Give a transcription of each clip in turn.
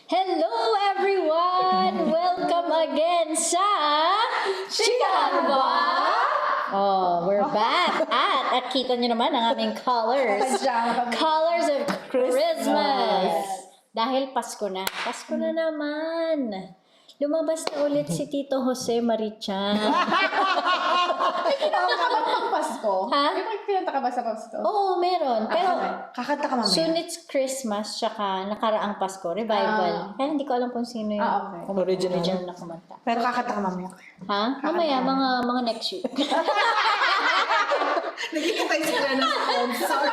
Hello everyone! Welcome again sa Chikahan Ba? Oh, we're back at kita nyo naman ang aming colors. Colors of Christmas. Dahil Pasko na. Pasko na naman. Lumabas na ulit si Tito Jose Marichan. May kinanta ka ba pang Pasko? Ha? May kinanta ka ba sa Pasko? Oo, meron. Pero Kakanta ka mamaya. soon it's Christmas, tsaka nakaraang Pasko, revival. Kaya hindi ko alam kung sino yung Okay. original na kumanta. Pero kakanta ka mamaya. Ha? Mamaya, mga next week. Nagkita tayo sa kanya sponsor.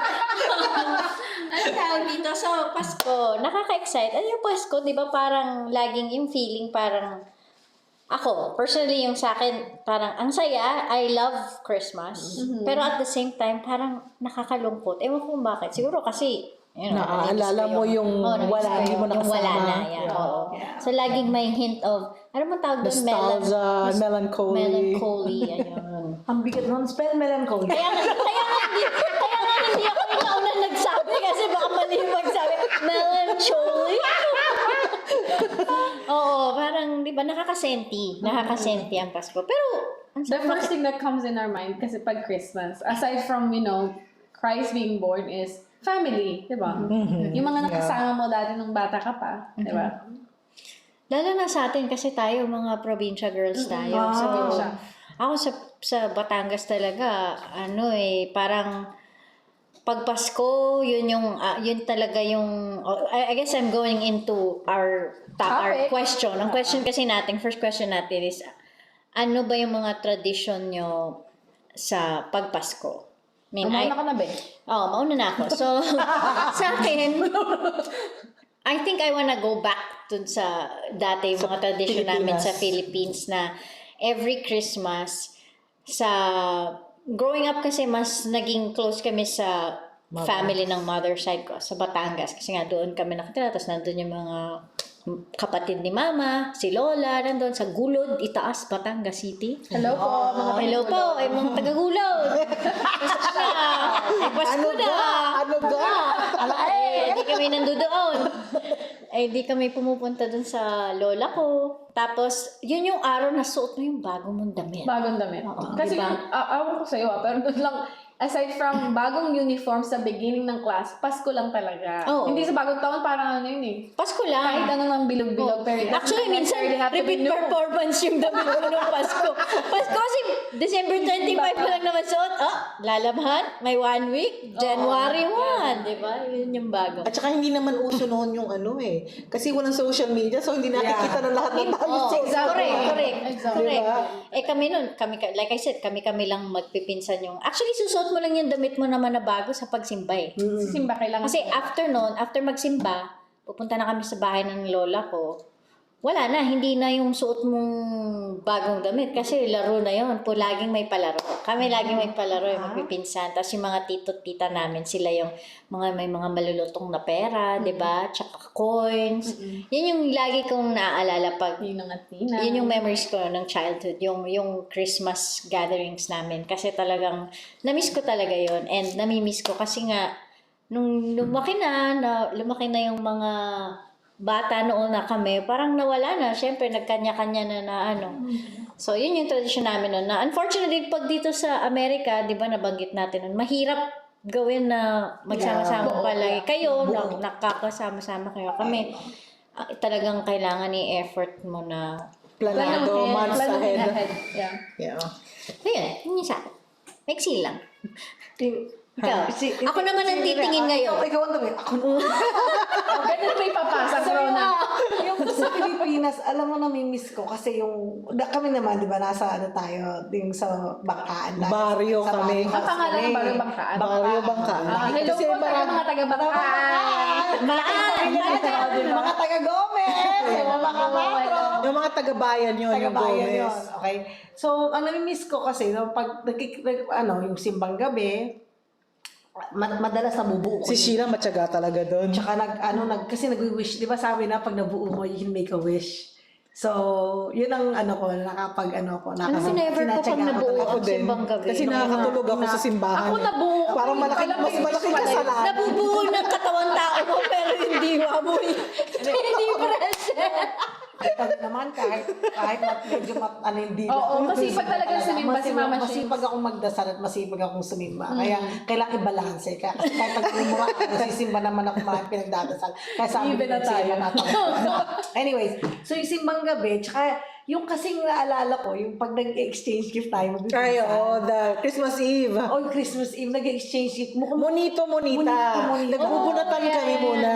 Ano tawag dito? So, Pasko, nakaka-excite. Ano yung Pasko, di ba parang laging yung feeling parang ako, personally yung sa akin, parang ang saya, I love Christmas. Pero at the same time, parang nakakalungkot. Ewan ko kung bakit. Siguro kasi, Naaalala mo yung wala, hindi mo yung wala nakasama. na, yan. Oo. So, laging may hint of, ano mo tawag doon? Nostalgia, melancholy. Melancholy, ayun. Ang bigat nun, spell melancholy. Kaya nga hindi ako yung naunang nagsabi kasi baka mali yung magsabi. Melancholy. Oo, parang, di ba, nakakasenti ang Pasko. Pero, The first thing that comes in our mind kasi pag Christmas, aside from, Christ being born is family, di ba? Yung mga nakasama mo dati nung bata ka pa, di ba? lalo na sa atin kasi tayo, mga probinsya girls tayo. So, Probinsya. ako sa Batangas talaga, parang pag Pasko, yun talaga yung, I guess I'm going into our Topic. question. Ang question kasi natin, first question natin is, ano ba yung mga tradisyon nyo sa pagpasko? Umauna ka na ba? Mauna na ako. So, sa akin, I think I wanna go back dun sa dati yung mga tradition namin sa Philippines na every Christmas growing up kasi mas naging close kami sa family ng mother side ko sa Batangas kasi nga doon kami nakatira tapos nandun yung mga kapatid ni Mama, si Lola, nandun sa Gulod, Itaas, Batangas City. Hello po, mga Hello po, ay mga taga-Gulod. Pasko na. Ano ga? Di kami nandoon. Di kami pumupunta dun sa lola ko. Tapos, yun yung araw na suot mo yung bagong mong damit. Bagong damit. Kasi, diba? awan ko sa'yo pero doon lang, aside from bagong uniform sa beginning ng class, Pasko lang talaga. Oo. Hindi sa bagong taon, parang ano yun eh. Pasko lang. Kahit ano ng bilog-bilog. Pero it doesn't Actually, minsan, necessarily have to be repeat new. performance yung damit mo ng Pasko. Pasko kasi, December 25 pa lang naman suot. Lalabhan, may 1 week, January 1. Diba? Yun yung bago. At saka hindi naman uso noon yung kasi walang social media, so hindi nakikita ng lahat ng tao. Correct. Diba? Kami nun, like I said, kami lang magpipinsan yung, actually, susuot mo lang yung damit mo naman na bago sa pagsimba eh. Simba kailangan. Kasi after magsimba, pupunta na kami sa bahay ng lola ko, wala na, hindi na yung suot mong bagong damit kasi laro na yun. Laging may palaro. Kami laging may palaro, yung magpipinsan. Tapos yung mga tito-tita namin, sila yung may mga malulutong na pera, di ba? Tsaka coins. Yun yung lagi kong naaalala pag Yun ang atina. yun yung memories ko ng childhood, yung Christmas gatherings namin. Kasi talagang, na-miss ko talaga yun. And nami-miss ko kasi nga, nung lumaki na yung mga bata noon na kami, parang nawala na. Siyempre, nagkanya-kanya na ano. So, yun yung tradition namin noon. Na unfortunately, pag dito sa Amerika, di ba, nabanggit natin nun, mahirap gawin na magsama-sama palagi. Kayo, nakakasama-sama kayo. Kami, talagang kailangan i-effort mo na Planado, months ahead. Yeah. ayun, yun yung sa akin. Maiksi lang. Ikaw, Si- ako naman ang titingin ngayon. Ikaw ang dami. Ako Ganun may papasok, Rona. yung sa Pilipinas, alam mo na may miss ko kasi kami naman, di ba, nasa tayo, yung sa Bangkaan. Baryo Sa kami. Ang pangalan ng Baryo Bangkaan. Baryo Bangkaan. Hello Kasi po tayo mga taga-Bangkaan. Mga taga-Gomez, yung mga Macro. Yung mga taga-bayan yun, yung Taga-bayan yun. Gomez. Okay. So, ang nami-miss ko kasi, pag yung simbang gabi, madalas nabubuo ko. Si Sheila matyaga talaga doon. Tsaka kasi nag-wish, di ba sabi na pag nabuo mo, you can make a wish. So, yun ang ko, Alam mo, never ko pang nabuo Ako ang din. simbang gabi. Kasi nakakatulog ako sa simbahan. Ako nabuo. Parang mas malaki ka sa lahat. Nabubuo ng katawan tao mo, pero hindi mo hindi present. Pag naman, kahit medyo hindi Oo, masipag talaga sumimba si Mama Shane. Masipag akong magdasal at masipag akong sumimba. Kaya, kailangan i-balance. Kasi kahit pag umuha ako, nasisimba naman ako mga pinagdadasal. Kaya sabi Even na tayo. Anyways, so yung simbang gabi, tsaka yung kasing naalala ko, yung pag nag-exchange gift tayo, Ay, the Christmas Eve. O yung Christmas Eve, nag-exchange gift mo. Monita. Monita. Nagbubunatan Oh, yeah, kami yeah. muna.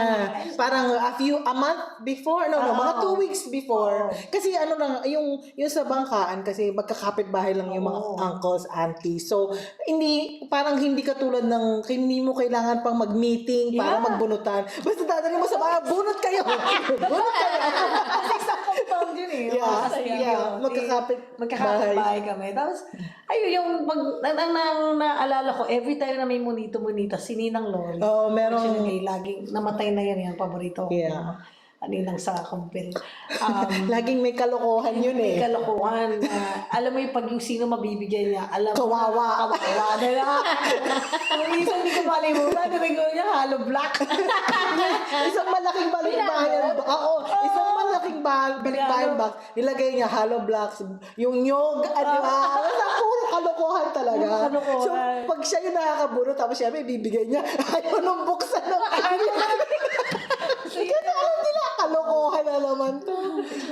Parang a month before, mga 2 weeks before. Kasi yung sa bangkaan, kasi magkakapit bahay lang yung mga uncles, aunties. So, parang hindi katulad ng, hindi mo kailangan pang mag-meeting para magbunutan. Basta dadali mo sa bahay, bunot kayo! Bunot kayo! Kasi isang compound yun eh. Magkakapit bahay kami. Tapos, ayun, yung naalala ko, every time na may monito-monita, si Ninang Lord. Oo, meron. Laging, namatay na yan, paborito ko. Yeah. Ninang sa kumpil. Laging may kalokohan yun May eh. kalokohan. Alam mo yung pag yung sino mabibigyan niya, alam mo. Kawawa. Kawawa. Minsan hindi ko malimutan. Narinig ko niya, hollow black. Isang malaking balikbayan. Isang malaking balikbayan box. Nilagay niya hollow blocks, yung nyog, di ba? Puro kalokohan talaga. Puro kalokohan. So, pag siya yung nakakabuno, tapos siya may bibigay niya, ayaw nung buksan ng Kasi alam nila, kalokohan na naman to.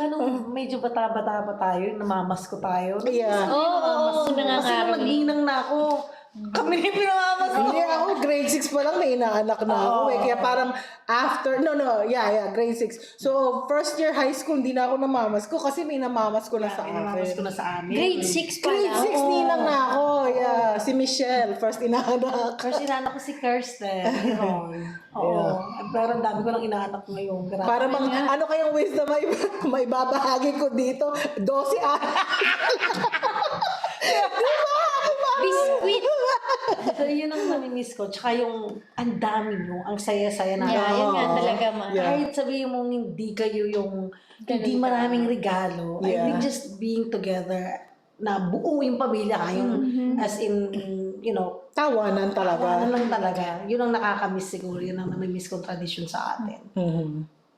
Nung medyo bata-bata pa tayo, namamasko tayo. Yeah. Oo, Kasi nangangaroling. nagninang na ako. Kami rin pinamamasko. Hindi ako, grade 6 pa lang may inaanak na ako eh. Kaya parang grade 6. So, first year high school, hindi na ako namamasko kasi may namamasko na sa Pinamamasko akin. na sa amin. Grade 6 pa Grade lang. 6 ninang na ako. Yeah. Si Michelle, first inaanak. First inaanak ko si Kirsten. Oo. Pero ang dami ko lang inaanak ngayon. Grabe. Para ano kayang wisdom may babahagi ko dito? 12 Biscuit. So, yun ang namimiss ko. Tsaka yung ang dami nyo, ang saya-saya na. Yeah, yun nga talaga, ma. Yeah. Kahit sabihin mo hindi kayo yung, hindi maraming regalo. I Yeah. think just being together, na buo yung pamilya kayo. As in, Tawanan talaga. ano lang talaga. Yun ang nakakamiss siguro. Yun ang namimiss kong tradition sa atin.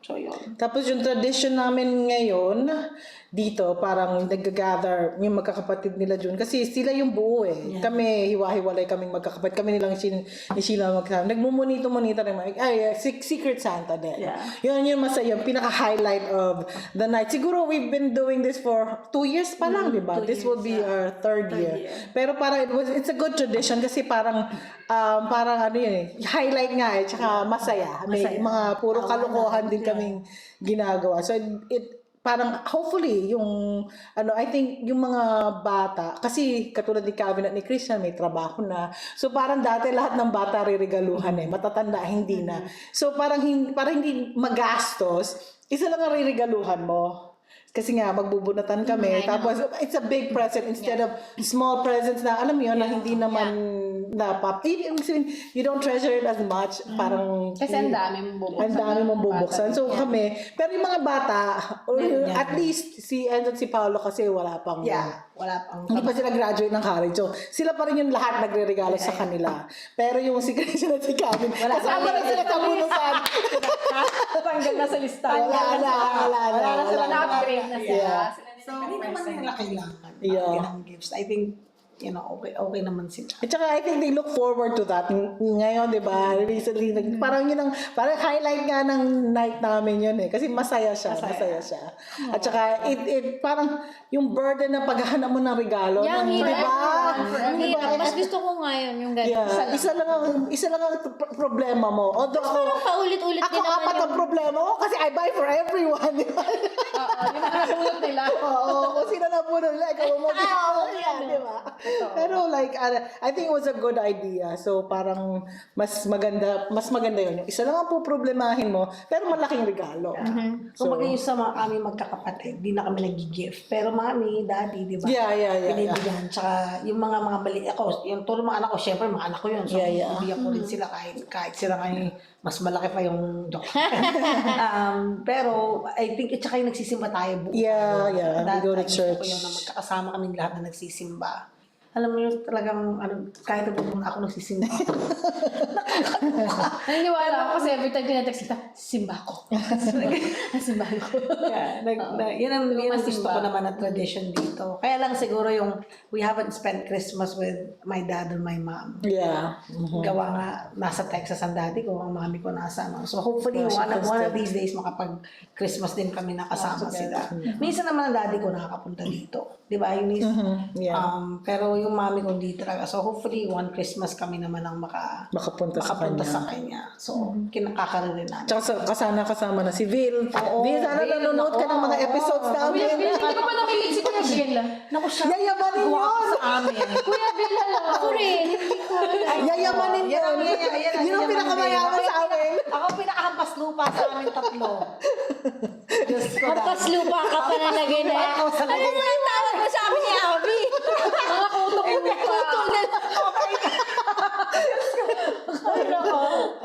So, yun. Tapos yung tradition namin ngayon, dito, parang nag-gather yung magkakapatid nila June. Kasi sila yung buo eh. Yeah. Kami, hiwa-hiwalay kaming magkakapatid. Kami nilang ni Sheila magkakapatid. Nagmumonito-monito rin. Secret Santa din. Yeah. Yun yung masaya. Yung pinaka-highlight of the night. Siguro we've been doing this for 2 years pa lang, di ba? 2 This will be years, our third year. Pero parang it's a good tradition kasi parang ano yun eh. Highlight nga eh. Tsaka masaya. May Masaya. mga puro kalokohan din Yeah. kaming ginagawa. So it parang hopefully yung I think yung mga bata kasi katulad ni Calvin at ni Christian may trabaho na. So parang dati lahat ng bata riregaluhan eh. Matatanda hindi na. So parang hindi magastos. Isa lang ang riregaluhan mo. Kasi nga, magbubunatan kami. Tapos, it's a big present instead of small presents na, alam mo yun, na hindi naman you don't treasure it as much. Parang, Kasi ang dami mong bubuksan. ang dami mong bubuksan. So, kami, pero yung mga bata, or at least, si Enzo at si Paolo kasi wala pang, Wala pang. hindi pa sila graduate ng college. So, sila pa rin yung lahat nagre-regalo sa kanila. Pero yung si Christian at si Calvin, kasama na sila sa bunutan. Tanggal na sa listahan. Wala na sila na-upgrade na sila. Yeah. Sila na So, hindi naman nila kailangan. Yeah. Ng gifts. I think, okay naman sila. At saka I think they look forward to that. Ngayon, di ba? Recently, parang yun parang highlight nga ng night namin yun eh. Kasi masaya siya. At saka, it parang yung burden na paghahanap mo ng regalo. Yang di hirap. ba? Ang hirap. Mas gusto ko nga yun, yung gano'n. Yeah. Isa lang ang problema mo. Although Parang paulit-ulit ako din naman apat ang problema ko kasi I buy for everyone. Di ba? Oo, yung mga nabulot nila. Oo, kung sino na puno nila, ikaw mo. Yan, di ba? ba? Pero like, I think it was a good idea. So parang mas maganda yun. Yung isa lang ang problemahin mo, pero malaking regalo. Kung yung sa mga kami magkakapatid, di na kami nag-gift. Pero mami, daddy, di ba? Yeah. Binibigyan. Tsaka yung mga mali ako, yung turo mga anak ko, syempre mga anak ko yun. So, bibigyan ko rin sila kahit sila kayo mas malaki pa yung joke. Pero I think tsaka yung nagsisimba tayo buo. Yeah. We go to church. Gusto ko yun na magkakasama kaming lahat na nagsisimba. Alam mo yun, talagang, kahit na ako nagsisimba. Naniniwala ako kasi every time tinatext kita, simba ko. Simba ko. Yun ang gusto ko naman na tradition dito. Kaya lang siguro yung, we haven't spent Christmas with my dad and my mom. Yeah. Gawa nga, nasa Texas ang daddy ko, ang mami ko nasa. So hopefully, one of these days, makapag-Christmas din kami nakasama sila. Minsan naman ang daddy ko nakakapunta dito. Di ba, Eunice? Pero yung mami ko hindi talaga. So hopefully, one Christmas kami naman ang makapunta sa kanya. So, kinakakaroon namin. Tsaka kasama na si Vil. Vil, sana nanonood ka ng mga episodes namin. Hindi ko pa nakilig si Kuya Bill. Naku, siya. Yayamanin yun! Sa amin. Kuya Bill, hello. Ako rin. Yayamanin yun. Yun ang pinakamayaman sa amin. Ako pinakahampas lupa sa amin tatlo. Diyos ko Hampas lupa ka pa na lagay na. Ako sa Ano lagay. na ang tawag mo sa amin ni Abby? Mga kuto na lang.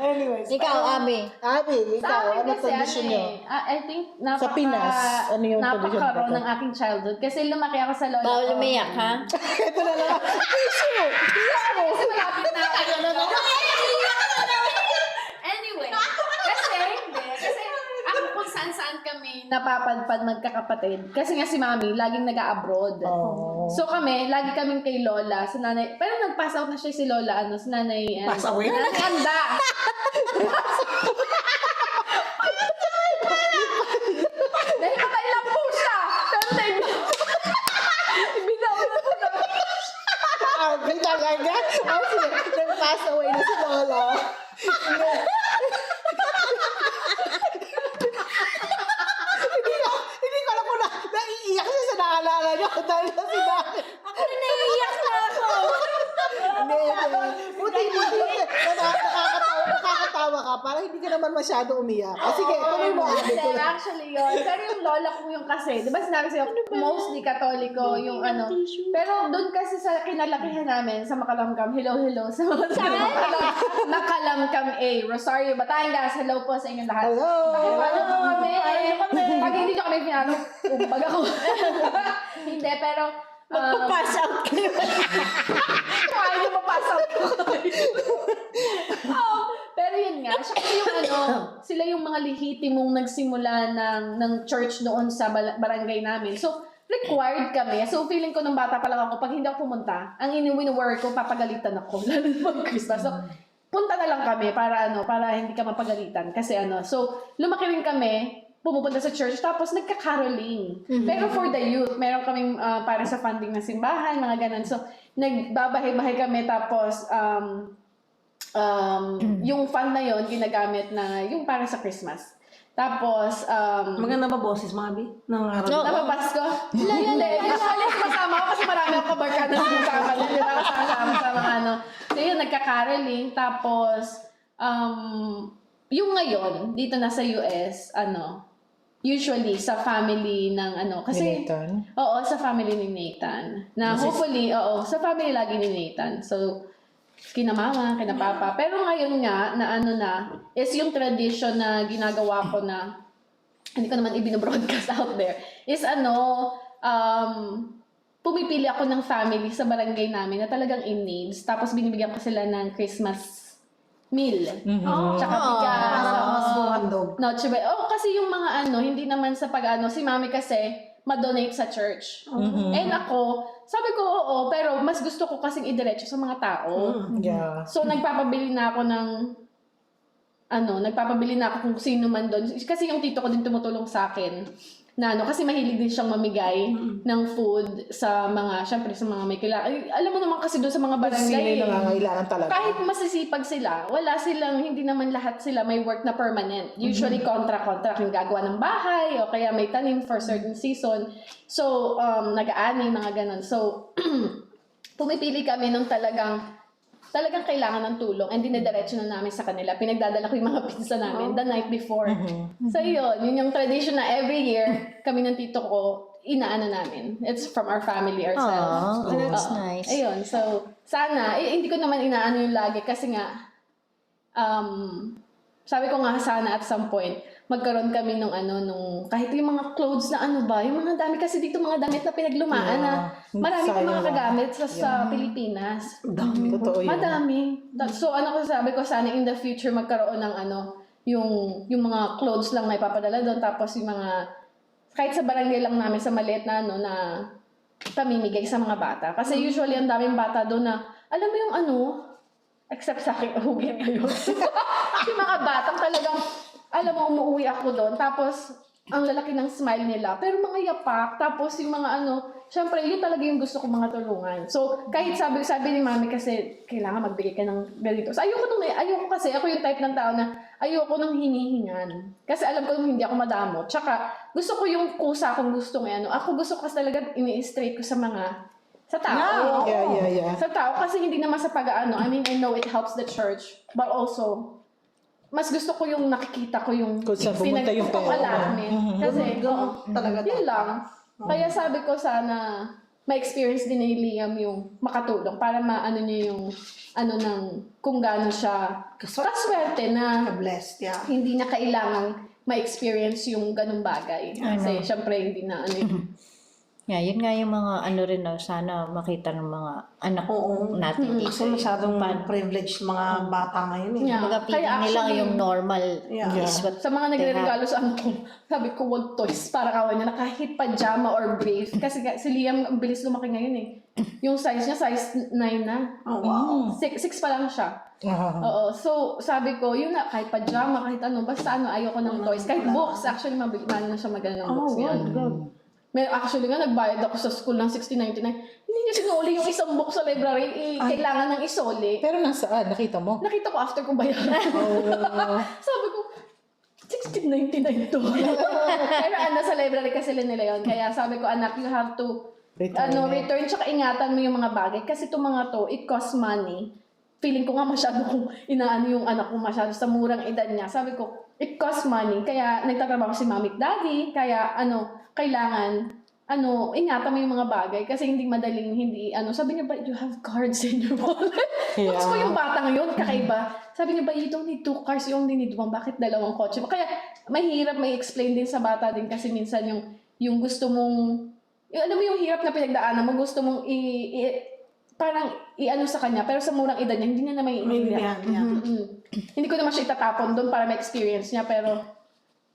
Anyways. Ikaw, Abby. Abi, Sa ikaw, akin ano kasi, tradition nyo? I think, Sa Pinas, ano yung tradition napaka-raw natin? ng aking childhood. Kasi lumaki ako sa lola Bawal ko. umiyak, ha? Ito na lang. Issue! Kasi malapit na. Anyway, kasi ako kung saan-saan kami napapadpad magkakapatid. Kasi nga si Mami, laging nag-abroad. Oh. So kami, lagi kaming kay Lola, si Nanay, pero nag-pass out na siya si Lola, si Nanay, Pass away? Nanay Anda. Dahil patay lang po siya. Pero ibinaw na po na. Abi talaga? Sige, nag-pass away na si Lola. Hindi ko alam kung naiiyak siya sa naalala niyo dahil na si Dani. Ako rin naiiyak na ako. Hindi. Buti nakakatawa ka para hindi ka naman masyado umiyak. Sige, tuloy mo. Abi. Hindi, actually yun. Pero yung lola ko yung kasi, di ba sinabi sa'yo, mostly katoliko yung ano. Pero doon kasi sa kinalakihan namin, sa Makalamkam, hello, sa mga Makalamkam A, Rosario, Batangas, hello po sa inyong lahat. Hello. Pakipalo po kami. Pag hindi nyo kami pinalo, umpag ako. Hindi, pero Magpa-pass out kayo. kung ayaw mo pass out ko. Pero yun nga, siya kasi yung sila yung mga lehitimong nagsimula ng church noon sa barangay namin. So, required kami. So, feeling ko nung bata pa lang ako, pag hindi ako pumunta, ang wino-worry ko, papagalitan ako. Lalo na pag-Christmas. So, punta na lang kami para hindi ka mapagalitan. Kasi so, lumaki rin kami, pumupunta sa church, tapos nagka-caroling. Pero for the youth, meron kaming para sa funding ng simbahan, mga ganun. So, nagbabahay-bahay kami, tapos yung fund na yon ginagamit na yung para sa Christmas. Tapos, Maganda ba boses, Mami? napapasko? Hindi. Usually, masama ako kasi marami ako kabarkada sa kasama. Hindi ba kasama sa mga So, yun, nagka-caroling. Tapos, yung ngayon, dito na sa US, usually sa family ng kasi Nathan? oo, sa family ni Nathan. Na hopefully, sa family lagi ni Nathan. So kina mama, kina papa. Pero ngayon nga na is yung tradition na ginagawa ko na hindi ko naman ibino-broadcast out there is pumipili ako ng family sa barangay namin na talagang in needs. Tapos binibigyan ko sila ng Christmas meal. Tsaka bigas. Para mas buhandog. Noche Buena. Kasi yung mga hindi naman sa si Mami kasi ma-donate sa church. And ako, sabi ko oo, pero mas gusto ko kasing idiretso sa mga tao. Yeah. So, nagpapabili na ako kung sino man doon. Kasi yung tito ko din tumutulong sa akin. Na kasi mahilig din siyang mamigay ng food sa mga, syempre sa mga may kailangan. Alam mo naman kasi doon sa mga barangay. Sino yung nangangailangan talaga? Kahit masisipag sila, hindi naman lahat sila may work na permanent. Usually, contract yung gagawa ng bahay o kaya may tanim for certain season. So, nag-aani, mga ganon. So, pumipili kami nung talagang kailangan ng tulong and dinediretso na namin sa kanila. Pinagdadala ko yung mga pizza namin the night before. So yun yung tradition na every year kami ng tito ko, inaano namin. It's from our family ourselves. Oh, that's nice. Ayun, so sana, hindi ko naman inaano yung lagi kasi nga, sabi ko nga sana at some point, magkaroon kami nung kahit yung mga clothes na yung mga dami kasi dito mga damit na pinaglumaan na marami pa mga kagamit sa Pilipinas. Totoo yun. Madami. So sabi ko sana in the future magkaroon ng yung mga clothes lang na ipapadala doon tapos yung mga kahit sa barangay lang namin sa maliit na na pamimigay sa mga bata. Kasi usually ang daming bata doon na alam mo yung except sa akin hugin ngayon. Yung mga batang talagang alam mo umuwi ako doon tapos ang lalaki ng smile nila pero mga yapak tapos yung mga syempre yun talaga yung gusto ko mga tulungan. So kahit sabi ni mami kasi kailangan magbigay ka ng ganito. So ayoko kasi ako yung type ng tao na ayoko nang hinihingan. Kasi alam ko hindi ako madamot. Tsaka gusto ko yung kusa kung gusto ng ako gusto ko kasi talaga ini-straight ko sa tao. Yeah. Sa tao kasi hindi naman sa pag-aano. I mean, I know it helps the church but also mas gusto ko yung nakikita ko yung Kung saan pumunta yung pera. Kasi, Talaga. yun lang. Kaya sabi ko sana ma-experience din ni Liam yung makatulong para maano niya yung kung gaano siya kaswerte na Blessed, yeah. hindi na kailangang ma-experience yung ganung bagay. Kasi syempre hindi na Yeah, yun nga yung mga rin sana makita ng mga anak natin dito. Kasi masyadong privileged mga bata ngayon eh. Yeah. Kumbaga, feeling nila yung normal is what Sa mga nagre-regalo sa anak ko, sabi ko, wag toys para kawan niya na kahit pajama or brief. Kasi si Liam, ang bilis lumaki ngayon eh. Yung size niya, size 9 na. Oh, wow. 6 pa lang siya. Oo. So, sabi ko, yun na, kahit pajama, kahit basta ayoko ng toys. Kahit books, actually, mabigyan na siya maganda ng books ngayon. Actually nga, nagbayad ako sa school ng $60.99. Hindi niya sinuli yung isang book sa library. Kailangan ng isoli. Pero nasaan? Nakita mo? Nakita ko after ko bayaran. Sabi ko, $16.99 to. Pero sa library kasi nila yun. Kaya sabi ko, anak, you have to return. Tsaka ingatan mo yung mga bagay. Kasi itong mga to, it costs money. Feeling ko nga masyado kung inaano yung anak ko masyado sa murang edad niya. Sabi ko, it costs money. Kaya nagtatrabaho si mami at daddy. Kaya kailangan ingatan mo yung mga bagay kasi hindi madaling sabi niya ba you have cards in your wallet? Yeah. Tapos ko yung bata ngayon kakaiba. Sabi niya ba you don't need 2 cars, you only need 1. Bakit 2 kotse? Kaya mahirap may explain din sa bata din kasi minsan yung gusto mong alam mo yung hirap na pinagdaanan mo gusto mong parang sa kanya pero sa murang edad niya hindi niya na maiintindihan. Hindi ko naman siya itatapon doon para ma-experience niya pero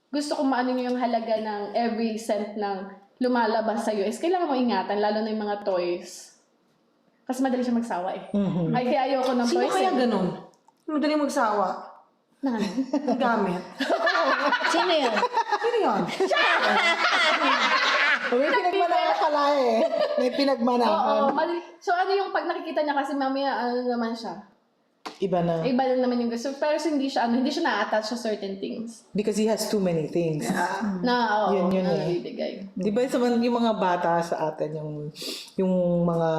gusto ko maano yung halaga ng every cent ng lumalabas sa US. Kailangan mo ingatan, lalo na yung mga toys. Kasi madali siya magsawa eh. Ay, kaya ayoko ng Sino toys. kaya ganun? Madali magsawa. Na ano? Ang gamit. Sino yun? Sino yun? May pinagmanaan pala eh. May pinagmanaan. Oo, so yung pag nakikita niya kasi mamaya naman siya. Iba na. Iba na naman yung gusto. Pero hindi siya na-attach sa certain things. Because he has too many things. Yun eh. nabibigay. Di ba yung mga bata sa atin, yung mga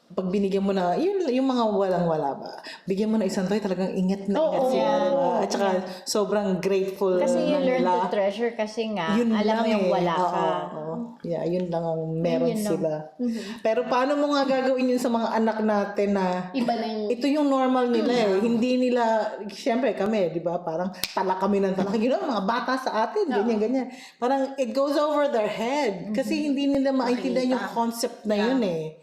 pag binigyan mo na, yung mga walang-wala ba, bigyan mo na isang toy, talagang ingat na ingat sila. Diba? At saka sobrang grateful Kasi you na learn nila. to treasure kasi nga, Yun alam mo lang yung wala Oo, ka. oo. Yeah, yun lang ang meron Yun lang. sila. Pero paano mo nga gagawin yun sa mga anak natin na Iba na yung... ito yung normal nila eh. Hindi nila, siyempre kami, di ba? Parang tala kami ng tala. Mga bata sa atin, ganyan. Parang it goes over their head. Kasi hindi nila maintindihan yung concept na yun eh.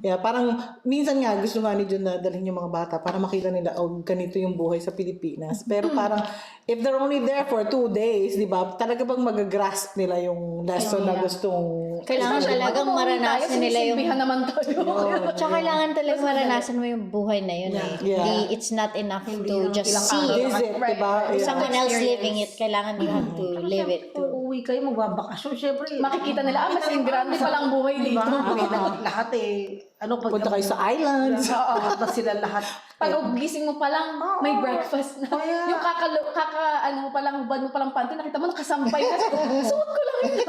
Yeah, parang minsan nga gusto nga ni John na dalhin yung mga bata para makita nila ganito yung buhay sa Pilipinas. Pero parang if they're only there for 2 days, di ba? Talaga bang mag-grasp nila yung lesson na gustong Kailangan talagang maranasan nila yung... Sinisilbihan naman tayo. Tsaka kailangan talagang maranasan mo yung buhay na yun eh. Yeah. It's not enough to just see visit, di ba? If Yeah. someone else living it, kailangan you have to live it Kung too. uuwi kayo, magbabakasyon, syempre. Makikita nila, mas grande palang buhay dito. Lahat pag Punta kayo sa islands. Punta sila lahat. Pag gising mo pa lang, may breakfast na. Yung mo pa lang, hubad mo pa lang panty, nakita mo nakasampay ka. Suot ko lang yun.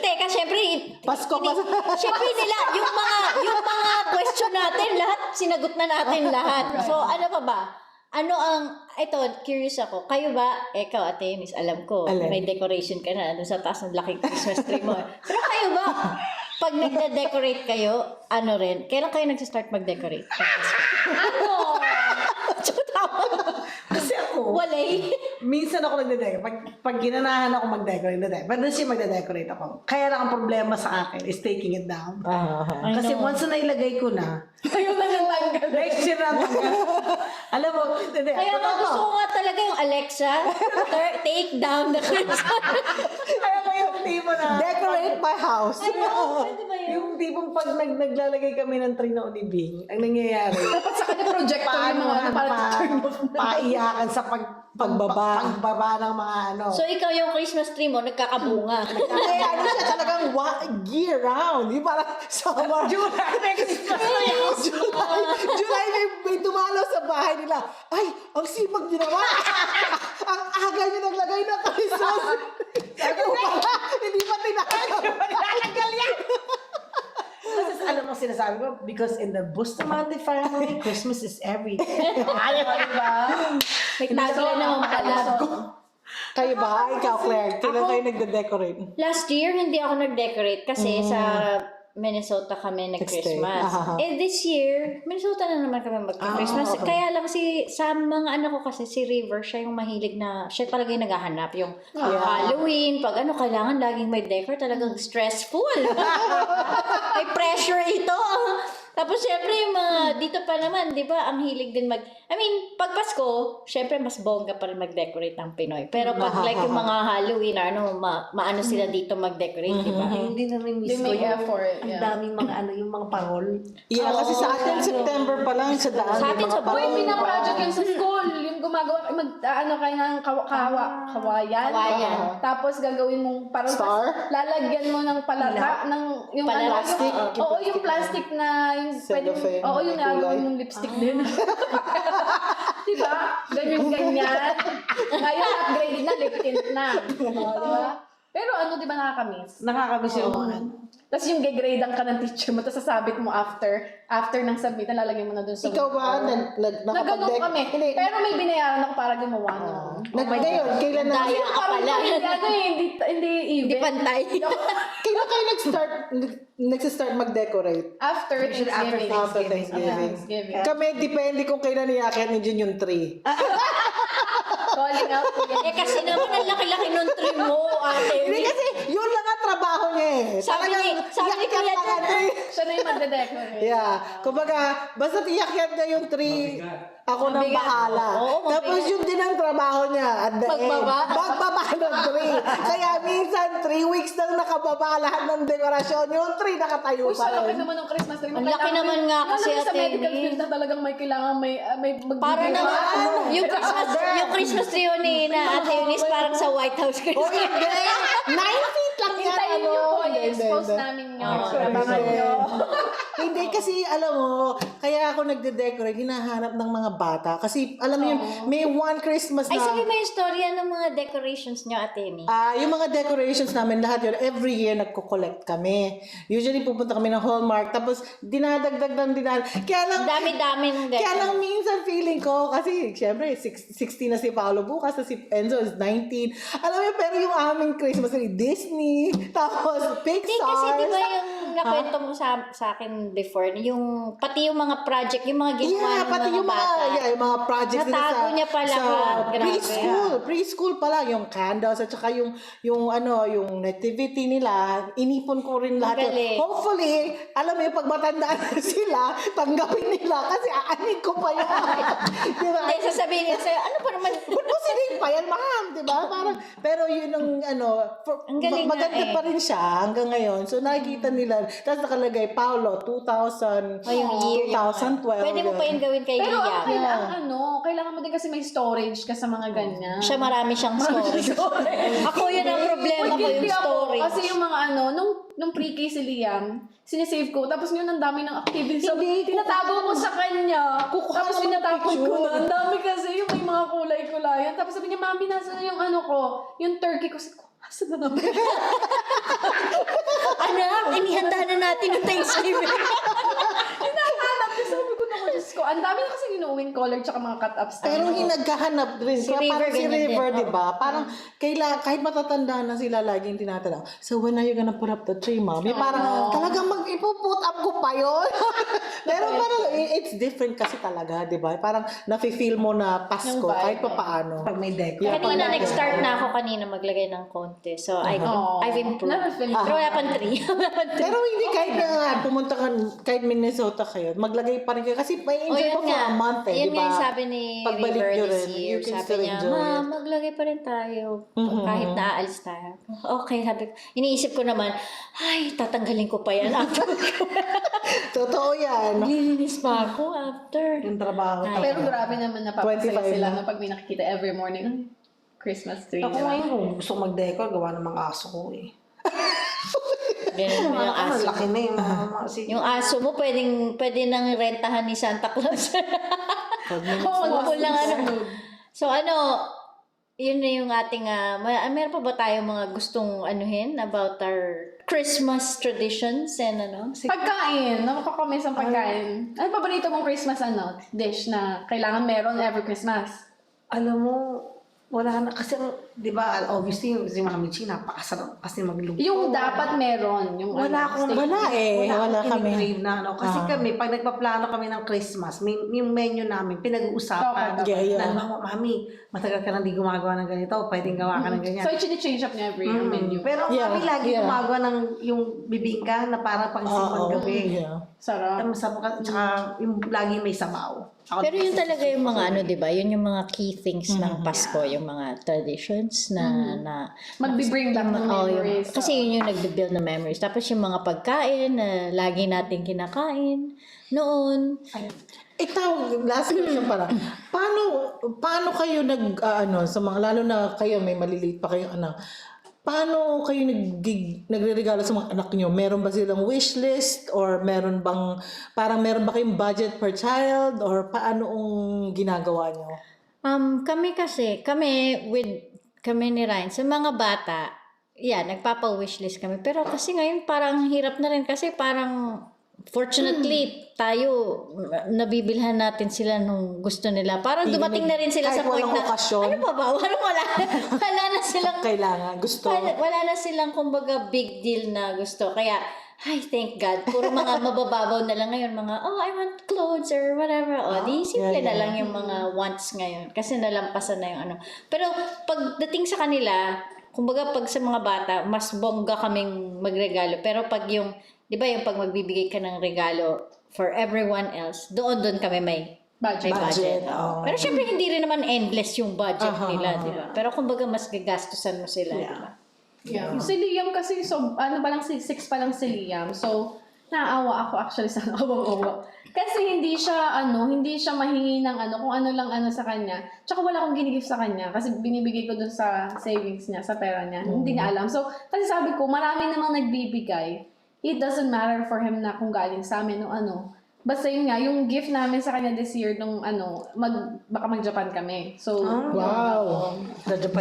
Teka, syempre, tree. Pasko pa. Siyempre nila, yung mga question natin, lahat, sinagot na natin lahat. So, ano pa ba? Ito, curious ako. Kayo ba, ikaw, Ate Miss, alam ko, Alam. may decoration ka na, doon sa taas ng laking Christmas tree mo. Pero kayo ba, pag nagde-decorate kayo, kailan kayo nag-start mag-decorate? Ano? Kasi ako, Walay. minsan ako nagde-decorate. Pag ginanahan ako mag-decorate, pero siya magde-decorate ako. Kaya lang ang problema sa akin is taking it down. I Kasi know. once na ilagay ko na, Ayun na lang tanggal. next year na alam mo, hindi. Kaya nga gusto ko nga talaga yung Alexa, take down the Christmas. Kaya ko yung tipo na, Decorate my house. Pwede ba yun? yung tipong pag naglalagay kami ng tree na unibing, ang nangyayari, Dapat sa kanya projector yung mga ano, para turn off na. paiyakan sa pagbaba ng mga ano. So, ikaw yung Christmas tree mo, nagkakabunga. Kaya ano siya talagang year round. Di parang summer. July next July may dumalaw sa bahay nila. Ay, ang sipag niyo naman. Ang aga niyo naglagay ng Christmas. Sabi ko pala, hindi pa tinatanggal yan. Kasi alam mo sinasabi ko, because in the Bustamante family, Christmas is everything. Ayaw, diba? May tagline naman pala. Kayo ba? Ikaw, Claire, kailan kayo nagde-decorate? Last year, hindi ako nag-decorate kasi sa Minnesota kami nag-Christmas. Aha. This year, Minnesota na naman kami mag-Christmas. okay. Kaya lang sa mga anak ko kasi, si River, siya yung mahilig na, siya talaga yung naghahanap. Yung Halloween, pag kailangan laging may decor, talagang stressful. May pressure ito. Tapos, syempre, yung mga, dito pa naman, di ba, ang hilig din pag Pasko, syempre, mas bongga pa rin mag-decorate ng Pinoy. Pero pag like yung mga Halloween, maano sila dito mag-decorate, di ba? Hindi na rin miss They ko make yung effort, ang yeah. daming mga yung mga parol. Yeah, kasi sa atin, September pa lang sa daan. Sa atin, yung mga sa buhay, Uy, pinaproject yun sa school. Yung gumagawa, kayo ng kawayan. Kawayan. Tapos gagawin mong parang Star? lalagyan mo ng palata, ng yung Plastic. yung plastic na yung Cellophane yung na kulay. nagawin mong lipstick din. Diba? Ganyan. Ngayon, upgraded na, lip tint na. Diba? Pero diba nakakamiss? Nakakamiss yung mga Tapos yung gagradean ka ng teacher mo, tapos sasabit mo after ng submit, nalalagay mo na dun sa Ikaw ba, Nagganong kami. Hindi. Pero may binayaran ako para gumawa no. Ngayon, kailan na? Daya ka pala. Hindi Hindi even. pantay. Kailan kayo nag-start mag-decorate? After Thanksgiving. After Thanksgiving. Kami, depende kung kailan niyakyat niyo yung tree. Calling out po yan. Kasi naman, ang laki-laki nung tree mo, ate. Hindi kasi, yun lang ang trabaho niya eh. Sabi ni Talagang Kuya iyakyat ang Jan, tree. Siya na yung magde-decorate. Yeah. Kumbaga, basta iyakyat niya yung tree, ako nang Mabigat. bahala. Oo, mabigat. Tapos yun din ang trabaho niya at the Magbaba. end. Magbaba ng tree. Kaya minsan, 3 weeks nang nakababa lahat ng dekorasyon, yung tree nakatayo Uy, pa sa laki rin. naman ng Christmas tree. Ang laki naman nga kasi, sa Ate medical Amy. field na talagang may kailangan may Para naman, yung Christmas tree ni na Ate Eunice, parang sa White House O Christmas. hindi! 9 feet lang yan. Hintayin niyo po, Hindi, i-expose hindi. namin yun. Oo, Abangan niyo. Hindi kasi alam mo, kaya ako nagde-decorate, hinahanap ng mga bata. Kasi alam mo yun, may one Christmas na... Ay, sabi mo yung storya ng mga decorations nyo, Ate Amy. Yung mga decorations namin, lahat yun, every year nagko-collect kami. Usually pupunta kami ng Hallmark, tapos dinadagdag ng Kaya lang, Dami-dami ng kaya lang decorations. minsan feeling ko, kasi syempre, 16 na si Paolo bukas, si Enzo is 19. Alam mo, pero yung aming Christmas, Disney, tapos Pixar. Hindi, kasi di ba yung nakwento mo sa akin before, yung pati yung mga project, yung mga ginawa Yeah, ng pati mga yung mga, bata. yung mga projects nila Natago niya pala sa ha. Grabe, preschool pa lang, yung candles, at saka yung nativity nila, inipon ko rin lahat. Magaling. Hopefully, alam mo yung pag matandaan na sila, tanggapin nila, kasi aanin ko pa yun. Di ba? Hindi, sasabihin niya sa'yo, ano pa naman? Ba't mo sinig pa yan, ma'am? Di ba? Parang, pero yun ang, Ang galing nga maganda eh. pa rin siya hanggang ngayon. So, nakikita nila. Tapos nakalagay, Paolo, 2000, O yung year. 2012. Pwede mo pa yung gawin kay Pero Lia. kailangan mo din kasi may storage ka sa mga ganyan. Siya marami siyang story. Ako yun ang problema ko, yung Guilty ako. story. Kasi yung mga nung pre-K si Liam, sinisave ko, tapos yun ang dami ng activities. So, Hindi, tinatago ko sa kanya. Kukuha Tapos naman ng tinatapon ko picture. na. Ang dami kasi yung may mga kulay-kulayan. Tapos sabi niya, Mami, nasa na yung ko? Yung turkey ko. Sabi ko, asa na naman? Anak, inihanda na natin ang Thanksgiving. Hinahanap ko, sabi ko naku, Diyos ko. Ang dami na kasi inuwing color tsaka mga cut-ups tayo. Pero yung naghahanap rin. Si Kaya River, parang si ganyan River, din. di ba? Parang kahit matatanda na sila, laging tinatanong, so when are you gonna put up the tree, mom? Yung parang talagang ipuput up ko pa yun. Pero parang it's different kasi talaga, di ba? Parang nafe-feel mo na Pasko Yung vibe, kahit pa paano. Pag may deco. Yeah, Kanina, pag- nag-start na ako kanina maglagay ng konti. So, I've improved. Never Pero wala pang 3. Pero hindi kahit na pumunta ka, kahit Minnesota kayo, maglagay pa rin kayo. Kasi may O enjoy yun mo for nga, a month eh, yun di nga ba? yung sabi ni Pagbalik River nyo this rin, year. you can Sabi still niya, enjoy Ma, it." maglagay pa rin tayo. Kahit naaalis tayo. Okay, sabi ko. Iniisip ko naman, ay, tatanggalin ko pa yan after. Totoo yan. Maglilinis pa ako after. Yung trabaho. Ay. Pero grabe naman napapasaya 25 sila na. na pag may nakikita every morning. Ay, Christmas tree. Ako diba? ngayon, kung gusto ko mag-decor, gawa ng mga aso ko eh. Ganun mo yung aso. Laki na yung mga Yung aso mo, pwede nang rentahan ni Santa Claus. Magpupul lang ano. So yun na yung ating, meron pa ba tayo mga gustong anuhin about our Christmas traditions and ano? Pagkain. Nakakamiss ang pagkain. Ano paborito mong Christmas dish na kailangan meron every Christmas? Alam mo, wala na. Kasi, di ba, obviously, si Mami Chi, napakasarap kasi magluto. Yung dapat meron. Yung Wala akong, steak. Wala eh. Wala akong kami. kinikrave na ano. Kasi kami, pag nagpaplano kami ng Christmas, yung menu namin, pinag-uusapan. Okay, yeah. Na, Mami, matagal ka nang di gumagawa ng ganito, pwedeng gawa ka ng ganyan. So, i-change up niya every year menu. Pero Yeah, Mami, lagi yeah. gumagawa ng yung bibingka na para pang simbang gabi. Yeah. Sarap. Masarap ka, tsaka yung lagi may sabaw. Ako, Pero yun talaga yung mga ano, di ba? Yun yung mga key things ng Pasko, yung mga traditions na Magbe-bring back ng oh, memories. kasi yun yung nagbe-build ng memories. Tapos yung mga pagkain na lagi natin kinakain noon. Ikaw, last question pala. Paano kayo sa mga, lalo na kayo, may maliliit pa kayong anak, paano kayo nagre-regalo sa mga anak nyo? Meron ba silang wish list? Or meron ba kayong budget per child? Or paano ang ginagawa nyo? Kami ni Ryan, sa mga bata, nagpapa-wishlist kami. Pero kasi ngayon parang hirap na rin kasi parang fortunately tayo nabibilhan natin sila nung gusto nila. Parang dumating na rin sila kahit sa point walang na okasyon. ano ba? Wala na silang Kailangan, gusto. wala na silang kumbaga big deal na gusto. Kaya thank God. Puro mga mabababaw na lang ngayon. Mga, I want clothes or whatever. Di simple na lang yung mga wants ngayon. Kasi nalampasan na yung ano. Pero pagdating sa kanila, kumbaga pag sa mga bata, mas bongga kaming magregalo. Pero pag yung, di ba yung pag magbibigay ka ng regalo for everyone else, doon kami may budget. Oo. Pero syempre hindi rin naman endless yung budget nila, di ba? Pero kumbaga mas gagastusan mo sila, di ba? Yeah. Si Liam kasi, so, 6 pa lang si Liam. So, naawa ako actually sa awang-awa. Kasi hindi siya mahingi ng kung ano lang sa kanya. Tsaka wala akong ginigift sa kanya kasi binibigay ko dun sa savings niya, sa pera niya. Hindi niya alam. So, kasi sabi ko, marami namang nagbibigay. It doesn't matter for him na kung galing sa amin o ano. Basta yun nga, yung gift namin sa kanya this year nung baka mag-Japan kami. So, Wow.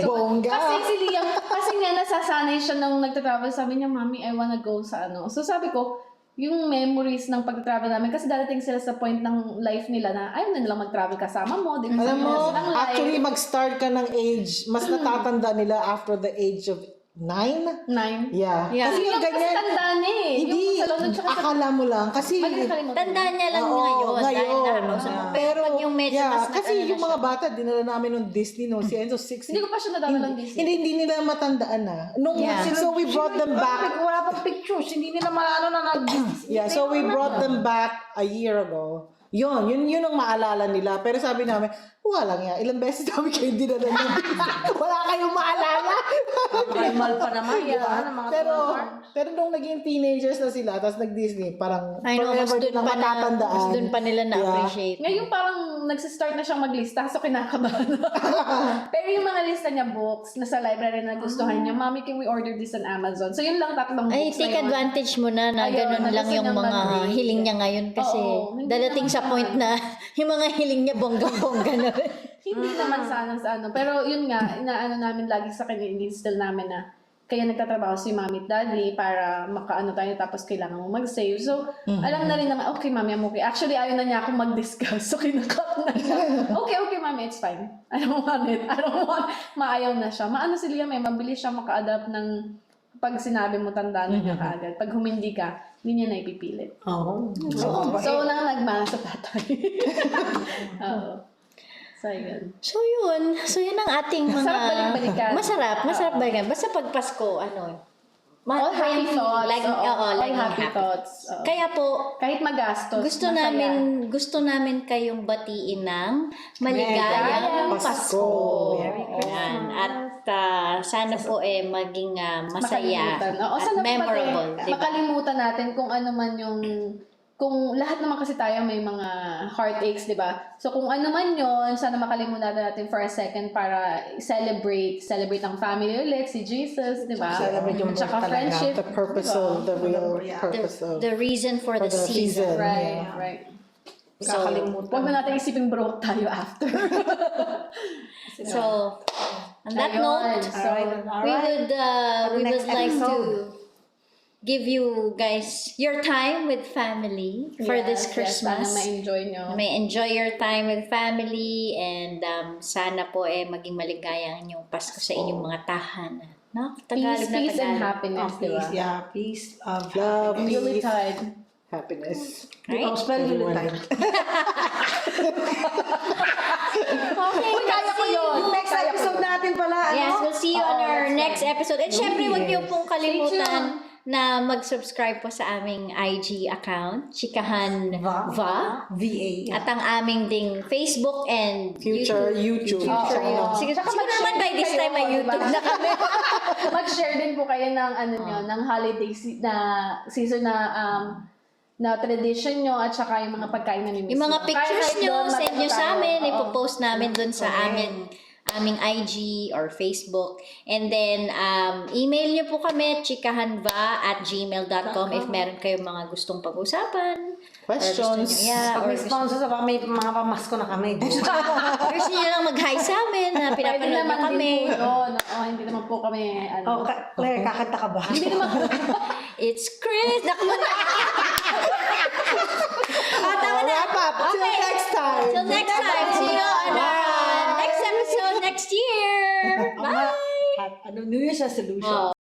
Bongga. kasi si Liam, kasi nga nasasanay siya nung nagta-travel. Sabi niya, Mami, I wanna go sa So sabi ko, yung memories ng pag-travel namin, kasi darating sila sa point ng life nila na ayaw na nilang mag-travel kasama mo. Di ba? Alam mo, Silang life. actually mag-start ka ng age, mas natatanda nila after the age of 9? 9. Yeah. Yeah. Kasi Yung yung kasi ganyan, tanda niya eh. hindi, Yung sa London tsaka sa... akala mo lang. Kasi, Tandaan niya lang Oo, ngayon. Dahil nakakausap mo. Pero pag yung medyo mas kasi yung mga bata, dinala namin ng Disney, si Enzo 6. Hindi ko pa siya nadadalang Disney. Hindi nila matandaan na. So we brought them back. Wala pang pictures, hindi nila malano na Yeah, so we brought them back a year ago. Yun ang maalala nila. Pero sabi namin, walang yan. Ilang beses namin kayo dinala ng wala kayong maalala. Primal pa naman, di ba? Ng mga Pero nung naging teenagers na sila, tapos nag-Disney, parang I know, mas forever doon nilang pa matatandaan. mas doon pa nila na-appreciate. Ngayon parang nagsistart na siyang maglista so kinakabahan. Pero yung mga lista niya books na sa library na gustuhan niya, Mami, can we order this on Amazon? So yun lang tatlong Ay, books take na yun. advantage mo na Ayun, ganun lang gusto yung niyang mga mag-read. hiling niya ngayon kasi Oo, hindi dadating naman sa point na yung mga hiling niya bonggang-bongga na rin. Hindi naman sana sa Pero yun nga, inaano namin lagi sa kanya, ini-instill namin na kaya nagtatrabaho si mami at daddy para makaano tayo tapos kailangan mo mag-save. So, alam na rin naman, okay mami, I'm okay. Actually, ayaw na niya akong mag-discuss. So, kinakat na siya. Okay mami, it's fine. I don't want it. Maayaw na siya. Maano si Liam mabilis siya maka-adapt ng pag sinabi mo, tandaan na niya kaagad. Pag humindi ka, hindi niya na ipipilit. Oo. So, nagmana sa tatay. Oo. So, yun. So yun ang ating mga... Masarap balik-balikan. Masarap balikan. Basta pag Pasko, All happy thoughts. Like, all laging happy thoughts. Oo. Kaya po, Kahit magastos. gusto masaya. namin kayong batiin ng maligayang Maligayang Pasko. Pasko. Merry Yan. At sana po maging masaya Makalimutan. Oo, at sana memorable. pati, Diba? makalimutan natin kung ano man yung kung lahat naman kasi tayo may mga heartaches, di ba? So kung ano man yun, sana makalimutan natin for a second para celebrate ang family ulit, si Jesus, di ba? Celebrate yung Tsaka birth talaga. friendship. The purpose of the real purpose of The reason for the season. Right, Yeah. right. So, Kakalimutan. Huwag na natin isipin broke tayo after. So, on that Ayun. note, So, we would next like to episode. give you guys your time with family for this Christmas. Yes, sana ma-enjoy nyo. May enjoy your time with family and sana po maging maligaya ang inyong Pasko sa inyong mga tahanan. No? Tagalog na Peace and Tagalog. happiness, di ba? Peace, yeah. Peace, Love, Yuletide. happiness. Right? Oh, spell Yuletide. Okay, Kaya ko yun. Next Kaya ko episode yun. natin pala, Yes, we'll see you on our next episode. And syempre, huwag niyo pong kalimutan na mag-subscribe po sa aming IG account, Chikahan Va. VA. At ang aming ding Facebook and Future YouTube. Oo. Sige, Tsaka siguro naman by this time may kayo, YouTube diba? na kami. Mag-share din po kayo ng nyo, ng holiday na season na tradition nyo at saka yung mga pagkain na nimiss Yung mga nyo. pictures Kahit nyo, doon, send nyo sa amin, Oo. ipopost namin dun sa aming IG or Facebook. And then, email nyo po kami, chikahanva@gmail.com if meron kayong mga gustong pag-usapan. Questions. Pag may sponsors, baka may mga pamasko na kami. Or gusto nyo lang mag-hi sa amin na Pwede pinapanood nyo naman kami. din po yun. Hindi naman po kami, Claire, kakanta ka ba? hindi naman It's Chris! Naku na! Tama na! Wrap up. Till Okay. next time. Till next time. See you on our next episode next year. Bye! New Year's resolution. Oh.